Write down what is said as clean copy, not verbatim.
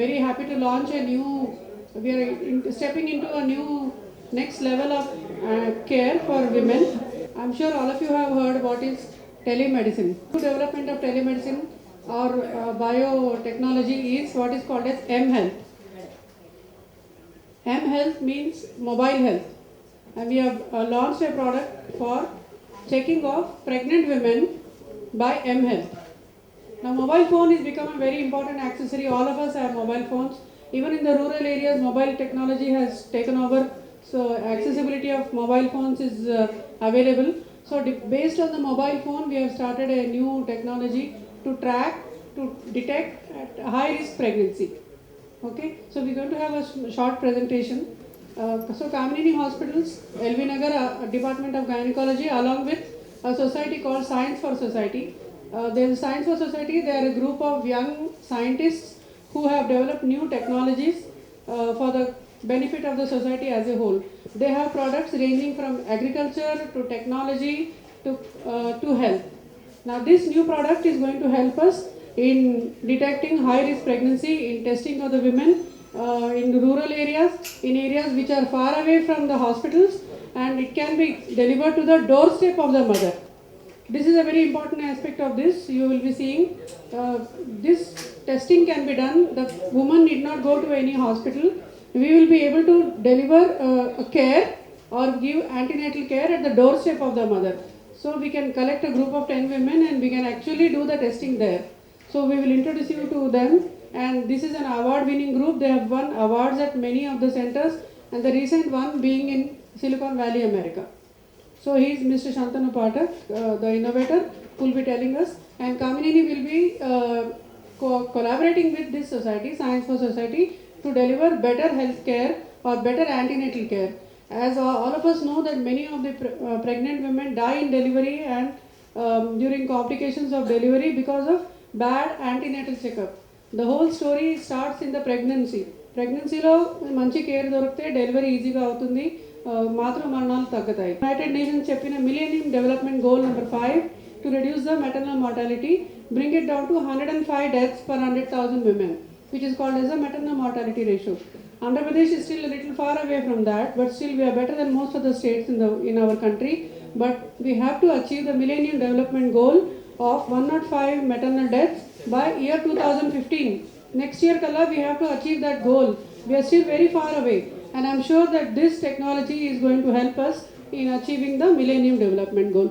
very happy to launch a new, we are stepping into a new next level of care for women. I'm sure all of you have heard what is telemedicine. The development of telemedicine or biotechnology is what is called as M-Health. M-Health means mobile health. And we have launched a product for checking of pregnant women by M-Health. Now mobile phone has become a very important accessory. All of us have mobile phones. Even in the rural areas, mobile technology has taken over. So accessibility of mobile phones is available. So based on the mobile phone, we have started a new technology to track, to detect at high risk pregnancy. Okay, so we're going to have a short presentation. So Kamineni Hospitals, LV Nagar Department of Gynecology, along with a society called Science for Society. There is Science for Society. They are a group of young scientists who have developed new technologies for the benefit of the society as a whole. They have products ranging from agriculture to technology to health. Now this new product is going to help us in detecting high risk pregnancy, in testing of the women in rural areas, in areas which are far away from the hospitals, and it can be delivered to the doorstep of the mother. This is a very important aspect of this. You will be seeing this testing can be done. The woman need not go to any hospital. We will be able to deliver a care or give antenatal care at the doorstep of the mother. So we can collect a group of 10 women and we can actually do the testing there. So we will introduce you to them, and this is an award winning group. They have won awards at many of the centers, and the recent one being in Silicon Valley, America. So he is Mr. Shantanu Pathak, the innovator, who will be telling us, and Kamineni will be collaborating with this society, Science for Society, to deliver better health care or better antenatal care. As all of us know that many of the pregnant women die in delivery and during complications of delivery because of bad antenatal checkup. The whole story starts in the pregnancy. Pregnancyలో మంచి care దొరికితే delivery ఈజీగా అవుతుంది, మాతృ మరణాలు తగ్గుతాయి. United nations చెప్పిన millennium development goal number 5 to reduce the maternal mortality, bring it down to 105 deaths per 100,000 women, which is called as a maternal mortality ratio. Andhra Pradesh is still a little far away from that, but still we are better than most of the states in our country. But we have to achieve the Millennium Development Goal of 105 maternal deaths by year 2015. Next year, Kala, we have to achieve that goal. We are still very far away, and I'm sure that this technology is going to help us in achieving the Millennium Development Goal.